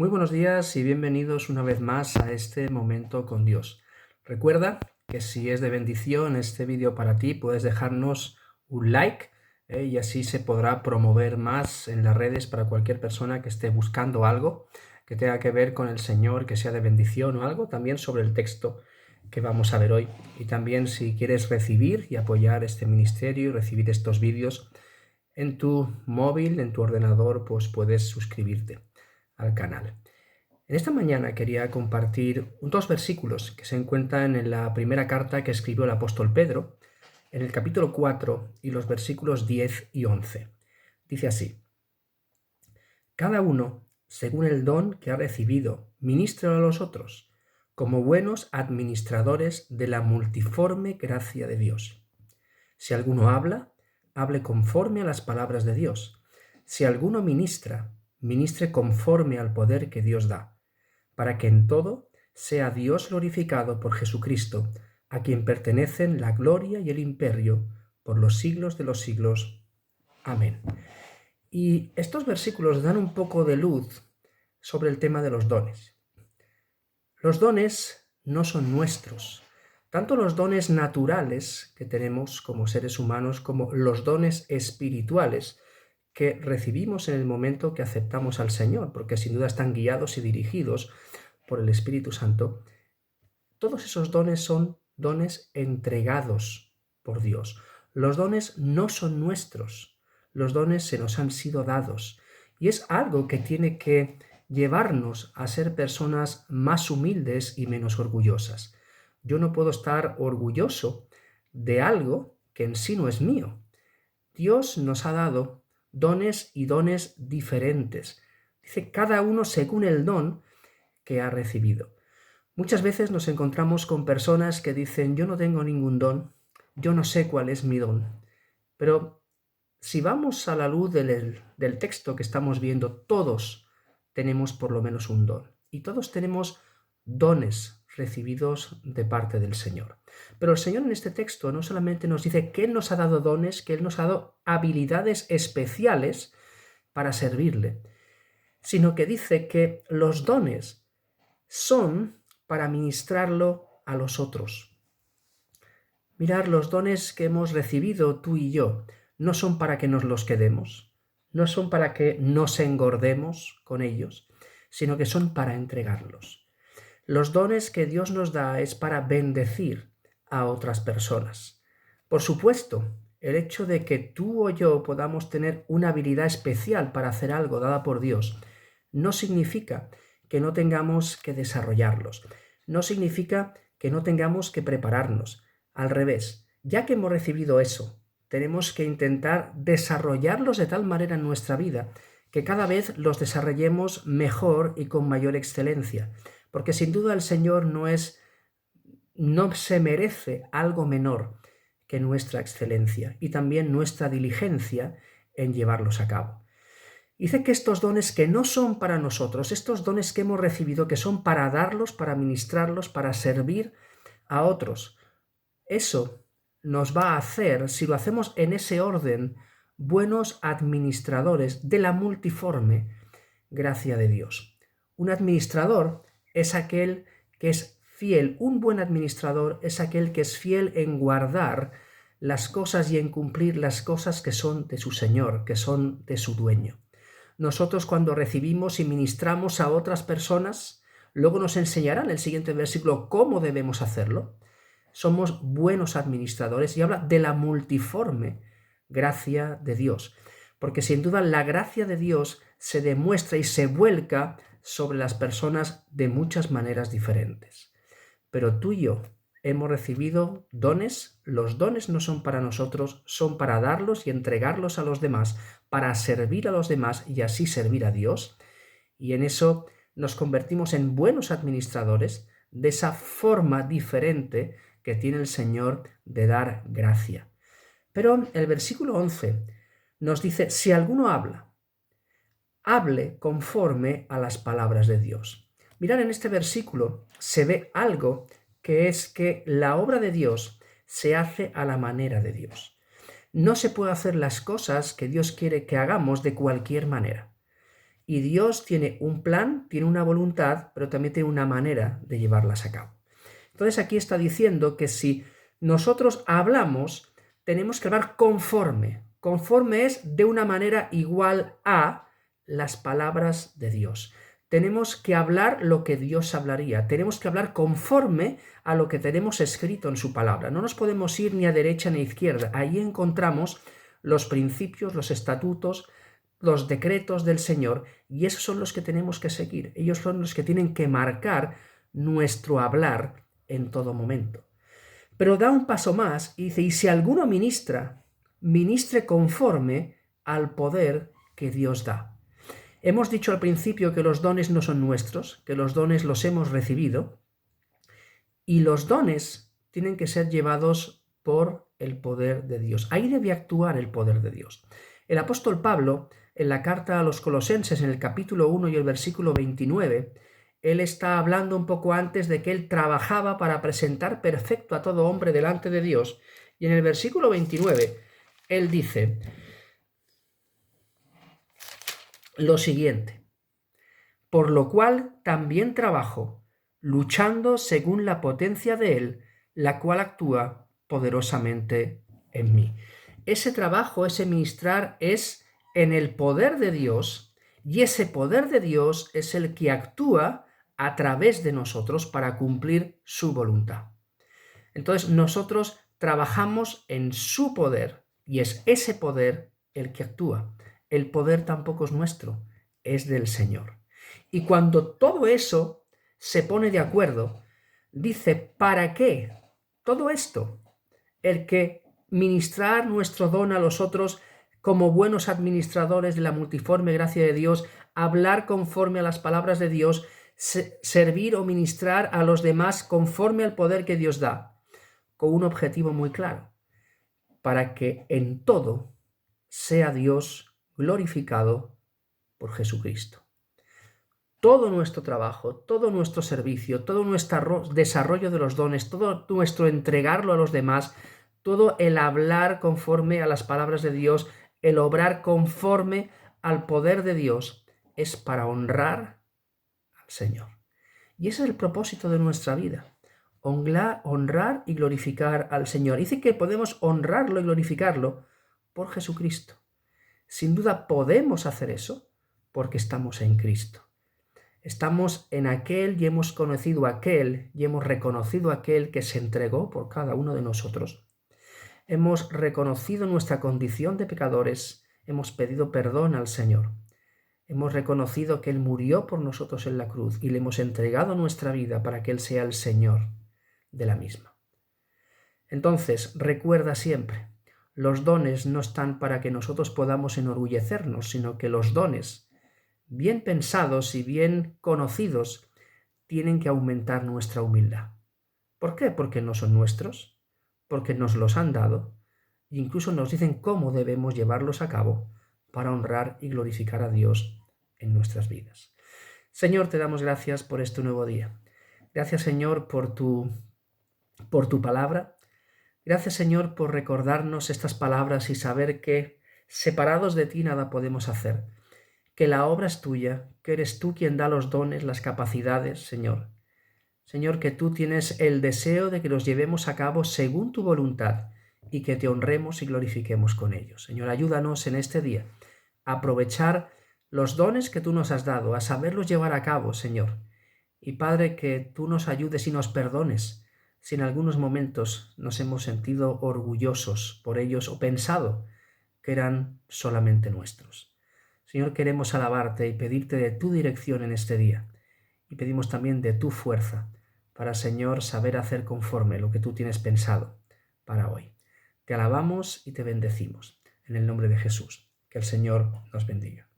Muy buenos días y bienvenidos una vez más a este momento con Dios. Recuerda que si es de bendición este vídeo para ti, puedes dejarnos un like, y así se podrá promover más en las redes para cualquier persona que esté buscando algo que tenga que ver con el Señor, que sea de bendición o algo también sobre el texto que vamos a ver hoy. Y también si quieres recibir y apoyar este ministerio y recibir estos vídeos en tu móvil, en tu ordenador, pues puedes suscribirte al canal. En esta mañana quería compartir dos versículos que se encuentran en la primera carta que escribió el apóstol Pedro, en el capítulo 4 y los versículos 10 y 11. Dice así: Cada uno, según el don que ha recibido, ministra a los otros, como buenos administradores de la multiforme gracia de Dios. Si alguno habla, hable conforme a las palabras de Dios. Si alguno ministra, ministre conforme al poder que Dios da, para que en todo sea Dios glorificado por Jesucristo, a quien pertenecen la gloria y el imperio por los siglos de los siglos. Amén. Y estos versículos dan un poco de luz sobre el tema de los dones. Los dones no son nuestros. Tanto los dones naturales que tenemos como seres humanos como los dones espirituales que recibimos en el momento que aceptamos al Señor, porque sin duda están guiados y dirigidos por el Espíritu Santo, todos esos dones son dones entregados por Dios. Los dones no son nuestros, los dones se nos han sido dados y es algo que tiene que llevarnos a ser personas más humildes y menos orgullosas. Yo no puedo estar orgulloso de algo que en sí no es mío. Dios nos ha dado dones y dones diferentes. Dice cada uno según el don que ha recibido. Muchas veces nos encontramos con personas que dicen: yo no tengo ningún don, yo no sé cuál es mi don. Pero si vamos a la luz del texto que estamos viendo, todos tenemos por lo menos un don. Y todos tenemos dones recibidos de parte del Señor. Pero el Señor en este texto no solamente nos dice que Él nos ha dado dones, que Él nos ha dado habilidades especiales para servirle, sino que dice que los dones son para ministrarlo a los otros. Mirar, los dones que hemos recibido tú y yo no son para que nos los quedemos, no son para que nos engordemos con ellos, sino que son para entregarlos. Los dones que Dios nos da es para bendecir a otras personas. Por supuesto, el hecho de que tú o yo podamos tener una habilidad especial para hacer algo dada por Dios no significa que no tengamos que desarrollarlos. No significa que no tengamos que prepararnos. Al revés, ya que hemos recibido eso, tenemos que intentar desarrollarlos de tal manera en nuestra vida que cada vez los desarrollemos mejor y con mayor excelencia. Porque sin duda el Señor no se merece algo menor que nuestra excelencia y también nuestra diligencia en llevarlos a cabo. Dice que estos dones que no son para nosotros, estos dones que hemos recibido, que son para darlos, para ministrarlos, para servir a otros, eso nos va a hacer, si lo hacemos en ese orden, buenos administradores de la multiforme gracia de Dios. Un administrador es aquel que es fiel, un buen administrador es aquel que es fiel en guardar las cosas y en cumplir las cosas que son de su Señor, que son de su dueño. Nosotros cuando recibimos y ministramos a otras personas, luego nos enseñará en el siguiente versículo cómo debemos hacerlo. Somos buenos administradores y habla de la multiforme gracia de Dios, porque sin duda la gracia de Dios se demuestra y se vuelca sobre las personas de muchas maneras diferentes. Pero tú y yo hemos recibido dones, los dones no son para nosotros, son para darlos y entregarlos a los demás, para servir a los demás y así servir a Dios, y en eso nos convertimos en buenos administradores de esa forma diferente que tiene el Señor de dar gracia. Pero el versículo 11 nos dice: si alguno habla, hable conforme a las palabras de Dios. Mirad, en este versículo se ve algo que es que la obra de Dios se hace a la manera de Dios. No se puede hacer las cosas que Dios quiere que hagamos de cualquier manera. Y Dios tiene un plan, tiene una voluntad, pero también tiene una manera de llevarlas a cabo. Entonces aquí está diciendo que si nosotros hablamos, tenemos que hablar conforme. Conforme es de una manera igual a las palabras de Dios. Tenemos que hablar lo que Dios hablaría. Tenemos que hablar conforme a lo que tenemos escrito en su palabra. No nos podemos ir ni a derecha ni a izquierda. Ahí encontramos los principios, los estatutos, los decretos del Señor, y esos son los que tenemos que seguir. Ellos son los que tienen que marcar nuestro hablar en todo momento. Pero da un paso más y dice, y si alguno ministre conforme al poder que Dios da. Hemos dicho al principio que los dones no son nuestros, que los dones los hemos recibido, y los dones tienen que ser llevados por el poder de Dios. Ahí debe actuar el poder de Dios. El apóstol Pablo, en la carta a los Colosenses, en el capítulo 1 y el versículo 29, él está hablando un poco antes de que él trabajaba para presentar perfecto a todo hombre delante de Dios. Y en el versículo 29, él dice lo siguiente: por lo cual también trabajo, luchando según la potencia de Él, la cual actúa poderosamente en mí. Ese trabajo, ese ministrar, es en el poder de Dios, y ese poder de Dios es el que actúa a través de nosotros para cumplir su voluntad. Entonces nosotros trabajamos en su poder, y es ese poder el que actúa. El poder tampoco es nuestro, es del Señor. Y cuando todo eso se pone de acuerdo, dice, ¿para qué todo esto? El que ministrar nuestro don a los otros como buenos administradores de la multiforme gracia de Dios, hablar conforme a las palabras de Dios, servir o ministrar a los demás conforme al poder que Dios da, con un objetivo muy claro, para que en todo sea Dios glorificado por Jesucristo. Todo nuestro trabajo, todo nuestro servicio, todo nuestro desarrollo de los dones, todo nuestro entregarlo a los demás, todo el hablar conforme a las palabras de Dios, el obrar conforme al poder de Dios, es para honrar al Señor. Y ese es el propósito de nuestra vida, honrar y glorificar al Señor. Dice que podemos honrarlo y glorificarlo por Jesucristo. Sin duda podemos hacer eso porque estamos en Cristo. Estamos en aquel y hemos conocido a aquel y hemos reconocido a aquel que se entregó por cada uno de nosotros. Hemos reconocido nuestra condición de pecadores, hemos pedido perdón al Señor. Hemos reconocido que Él murió por nosotros en la cruz y le hemos entregado nuestra vida para que Él sea el Señor de la misma. Entonces, recuerda siempre, los dones no están para que nosotros podamos enorgullecernos, sino que los dones, bien pensados y bien conocidos, tienen que aumentar nuestra humildad. ¿Por qué? Porque no son nuestros, porque nos los han dado, e incluso nos dicen cómo debemos llevarlos a cabo para honrar y glorificar a Dios en nuestras vidas. Señor, te damos gracias por este nuevo día. Gracias, Señor, por tu palabra. Gracias, Señor, por recordarnos estas palabras y saber que separados de ti nada podemos hacer, que la obra es tuya, que eres tú quien da los dones, las capacidades, Señor. Señor, que tú tienes el deseo de que los llevemos a cabo según tu voluntad y que te honremos y glorifiquemos con ellos. Señor, ayúdanos en este día a aprovechar los dones que tú nos has dado, a saberlos llevar a cabo, Señor. Y Padre, que tú nos ayudes y nos perdones si en algunos momentos nos hemos sentido orgullosos por ellos o pensado que eran solamente nuestros. Señor, queremos alabarte y pedirte de tu dirección en este día. Y pedimos también de tu fuerza para, Señor, saber hacer conforme lo que tú tienes pensado para hoy. Te alabamos y te bendecimos. En el nombre de Jesús. Que el Señor nos bendiga.